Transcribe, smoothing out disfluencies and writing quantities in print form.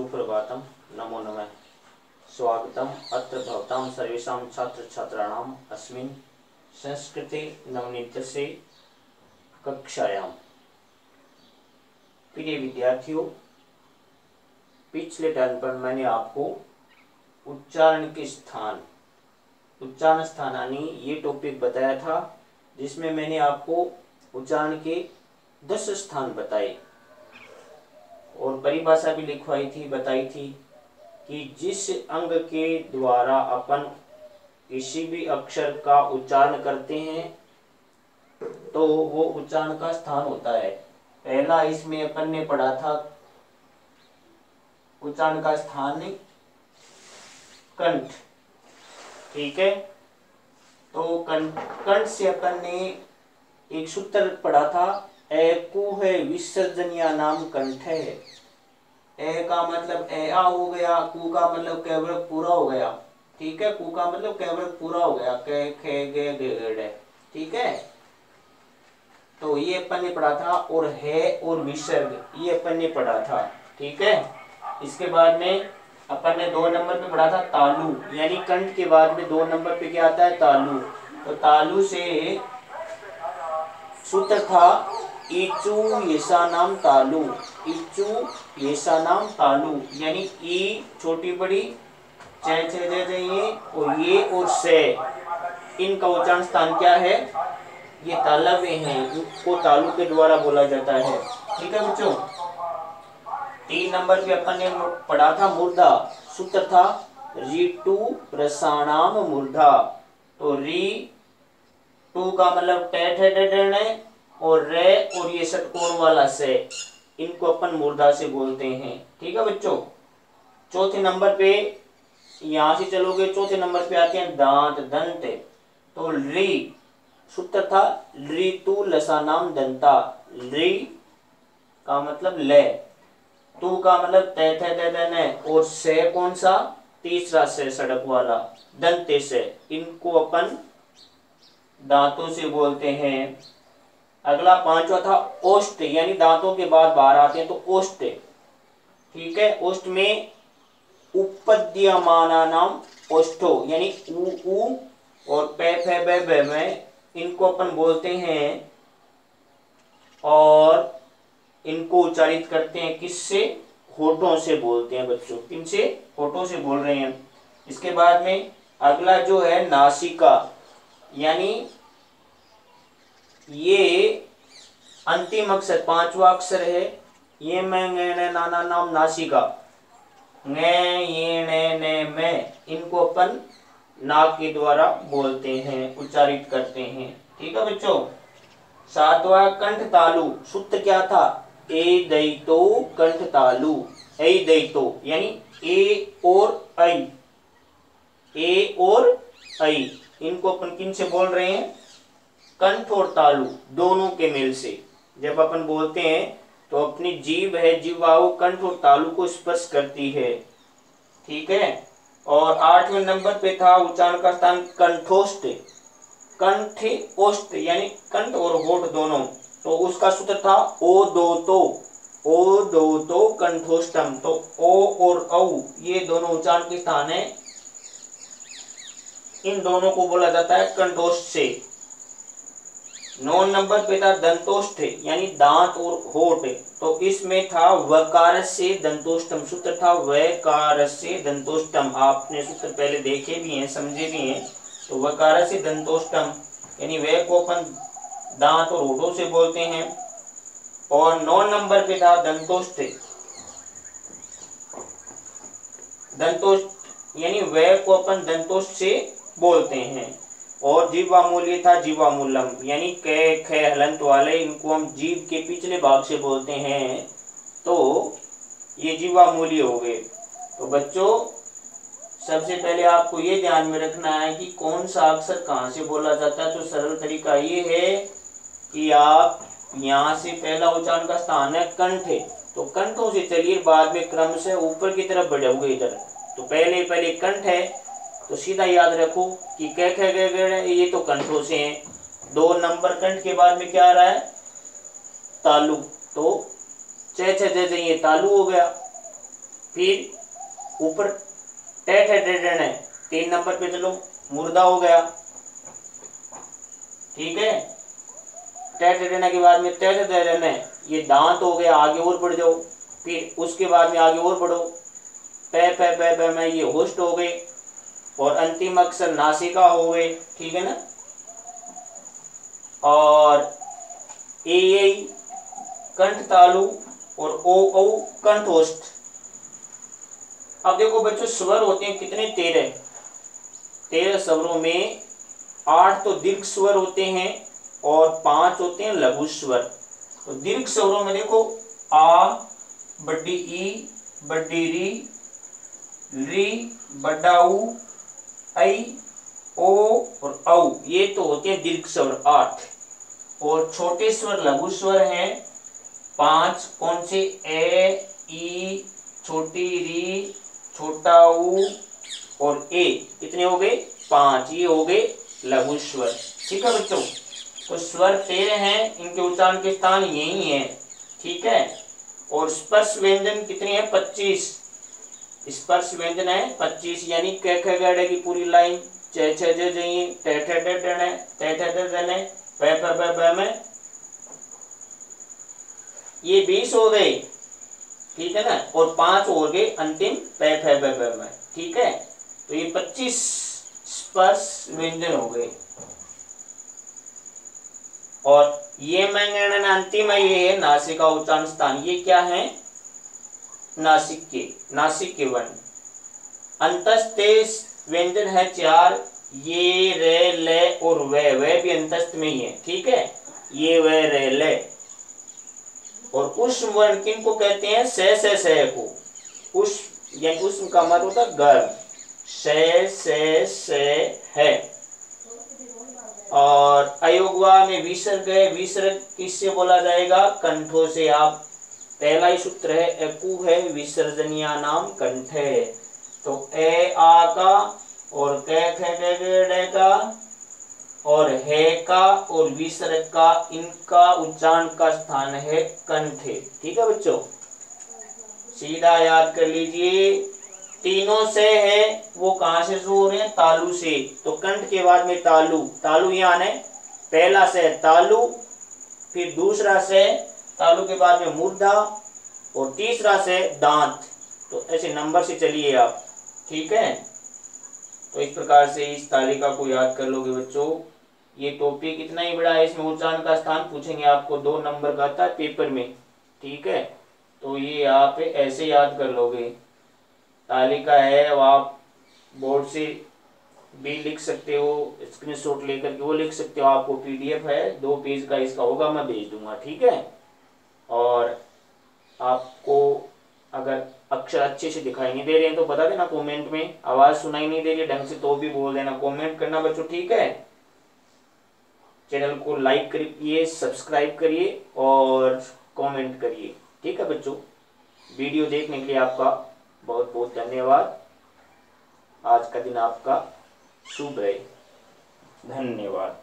सुप्रभातम। नमो नमः। स्वागतम अत्र भवतां सर्वेषां छात्र छात्राणाम् अस्मिन् संस्कृते नवनीतस्य कक्षायां। प्रिय विद्यार्थियों, पिछले टर्म पर मैंने आपको उच्चारण स्थानानी ये टॉपिक बताया था, जिसमें मैंने आपको उच्चारण के 10 स्थान बताए और परिभाषा भी बताई थी कि जिस अंग के द्वारा अपन किसी भी अक्षर का उच्चारण करते हैं तो वो उच्चारण का स्थान होता है। पहला इसमें अपन ने पढ़ा था उच्चारण का स्थान कंठ। ठीक है, तो कंठ से अपन ने एक सूत्र पढ़ा था, एकु है विसर्जनीय नाम कंठ है। ए का मतलब ए आ हो गया, कु का मतलब कैवर्ग पूरा हो गया। ठीक है, कु का मतलब कैवर्ग पूरा हो गया, कै खे गे गे। ठीक है, तो ये अपन ने पढ़ा था। और है और विसर्ग ये अपन ने पढ़ा था। ठीक है, इसके बाद में अपन ने 2 नंबर पे पढ़ा था तालु, यानी कंठ के बाद में 2 नंबर पे क्या आता है, तालु। तो तालु से सूत्र था इचु येसा नाम तालु। इचु येसा नाम तालु, यानी ई छोटी बड़ी ये और ये और से, इनका उच्चारण स्थान क्या है, ये तालव्य है, इनको तालु के द्वारा बोला जाता है। ठीक है बच्चों, 3 नंबर पे अपन ने पढ़ा था मूर्धा। सूत्र था ऋतु प्रसाणाम मूर्धा। तो री टू का मतलब टे और रे और ये षटकोण वाला से, इनको अपन मूर्धा से बोलते हैं। ठीक है बच्चों, चौथे नंबर पे यहां से चलोगे, चौथे नंबर पे आते हैं दांत दंत। तो री सूत्र था ऋतु लसानाम दंता। री का मतलब ले, तू का मतलब ते और से कौन सा, तीसरा से सड़क वाला, दंते से, इनको अपन दांतों से बोलते हैं। अगला 5वां था ओष्ठ, यानी दांतों के बाद बाहर आते हैं तो ओष्ठ। ठीक है, ओष्ठ में उपद्यमाना नाम ओष्ठो, यानी ऊ और पे फे बे में, इनको अपन बोलते हैं और इनको उच्चारित करते हैं किससे, होठों से बोलते हैं बच्चों। किनसे, होठों से बोल रहे हैं। इसके बाद में अगला जो है नासिका, यानी ये अंतिम अक्षर 5वां अक्षर है, ये मैं नाना नाम नासिका, ने में, इनको अपन नाक के द्वारा बोलते हैं, उच्चारित करते हैं। ठीक है बच्चों, 7वां कंठ तालु। सूत्र क्या था, ए दैतो कंठ तालु। ए दैतो यानी ए और ऐ, ए और ऐ, इनको अपन किन से बोल रहे हैं, कंठ और तालु दोनों के मेल से जब अपन बोलते हैं तो अपनी जीभ है, जिह्वा वो कंठ और तालु को स्पर्श करती है। ठीक है, और 8वें नंबर पे था उच्चारण का स्थान कंठोष्ठ। कंठ ओष्ठ यानी कंठ और होठ दोनों, तो उसका सूत्र था ओ दो तो कंठोष्टम। तो ओ और औ ये दोनों उच्चारण के स्थान है, इन दोनों को बोला जाता है कंठोष्ठ से। 9 नंबर पे था दंतोष्ठ, यानी दांत और होठ। तो इसमें था वकार से दंतोष्टम। सूत्र था वकार से दंतोष्टम। आपने सूत्र पहले देखे भी हैं, समझे भी हैं। तो वकार से दंतोष्टम, यानी वे को अपन दांत और होठों से बोलते हैं। और 9 नंबर पे था दंतोष्ठ। दंतोष्ठ यानी वे को अपन दंतोष्ठ से बोलते हैं। और जीवामूल्य था जीवामूलम, यानी कै खे हलंत वाले, इनको हम जीभ के पिछले भाग से बोलते हैं, तो ये जीवामूल्य हो गए। तो बच्चों, सबसे पहले आपको ये ध्यान में रखना है कि कौन सा अक्षर कहाँ से बोला जाता है। तो सरल तरीका ये है कि आप यहाँ से पहला उच्चारण का स्थान है कंठ है, तो कंठों से चलिए, बाद में क्रम से ऊपर की तरफ बढ़ोगे इधर। तो पहले कंठ है, तो सीधा याद रखो कि कै खे गे ये तो कंठों से हैं। 2 नंबर कंठ के बाद में क्या आ रहा है, तालु। तो चे ये तालु हो गया। फिर ऊपर टेट है 3 नंबर पे चलो, मुर्दा हो गया, ठीक है। टेट के बाद में टेट है, ये दांत हो गया, आगे और बढ़ जाओ, फिर उसके बाद में आगे और बढ़ो, पे में ये होस्ट हो गए, और अंतिम अक्षर नासिका हो गए, ठीक है ना। और ए कंठ तालु और ओ कंठ होस्ट। अब देखो बच्चों, स्वर होते हैं कितने? 13 स्वरों में 8 तो दीर्घ स्वर होते हैं और 5 होते हैं लघु स्वर। तो दीर्घ स्वरों में देखो आ, बड्डी ई, बड्डी री, बड्डा ऊ, ऐ, ओ और औ, ये तो होते हैं दीर्घ स्वर 8। और छोटे स्वर लघु स्वर हैं 5। कौन से? ए, ई, छोटी री, छोटा ऊ और ए। कितने हो गए? 5। ये हो गए लघु स्वर, ठीक है बच्चों। तो स्वर 13 हैं, इनके उच्चारण के स्थान यही है, ठीक है। और स्पर्श व्यंजन कितने हैं? 25। स्पर्श व्यंजन है 25, यानी क ख ग की पूरी लाइन, च छ ज ज ट ठ ड ढ त थ द ध न प प ब में, ये 20 हो गए, ठीक है ना। और 5 हो गए अंतिम प फ ब में, ठीक है। तो ये 25 स्पर्श व्यंजन हो गए। और ये मैं अंतिम है, ये है नासिका उच्चारण स्थान। ये क्या है? नासिक के वर्ण। अंतस्थ व्यंजन है 4, ये, रे, ले और वे भी अंतस्थ में ही है, ठीक है। ये, वे, रे, ले। और उष्म वर्ण किन को कहते हैं? से को। उष्म यानी उष्म का मतलब होता है गर्म, से है। और अयोगवा में विसर्ग है, विसर्ग किससे बोला जाएगा? कंठों से। आप पहला ही सूत्र है, एकु है विसर्जनीय नाम कंठ है। तो ए आ का और क ख ग ग का और है का और विसर्ग का, इनका उच्चारण का स्थान है कंठ, ठीक है बच्चों। सीधा याद कर लीजिए। तीनों से है वो कहां से शुरू हो रहे हैं? तालु से। तो कंठ के बाद में तालु यहाँ है। पहला से तालु, फिर दूसरा से तालु के बाद में मुर्दा और तीसरा से दांत। तो ऐसे नंबर से चलिए आप, ठीक है। तो इस प्रकार से इस तालिका को याद कर लोगे बच्चों। ये टॉपिक इतना ही बड़ा है, इसमें उच्चारण का स्थान पूछेंगे आपको, 2 नंबर का आता है पेपर में, ठीक है। तो ये आप ऐसे याद कर लोगे। तालिका है, आप बोर्ड से भी लिख सकते हो, स्क्रीनशॉट लेकर के वो लिख सकते हो। आपको पीडीएफ है 2 पेज का इसका होगा, मैं भेज दूंगा, ठीक है। और आपको अगर अक्षर अच्छे से दिखाई नहीं दे रहे हैं तो बता देना कमेंट में। आवाज सुनाई नहीं दे रही ढंग से तो भी बोल देना, कमेंट करना बच्चों, ठीक है। चैनल को लाइक करिए, सब्सक्राइब करिए और कमेंट करिए, ठीक है बच्चों। वीडियो देखने के लिए आपका बहुत बहुत धन्यवाद। आज का दिन आपका शुभ रहे, धन्यवाद।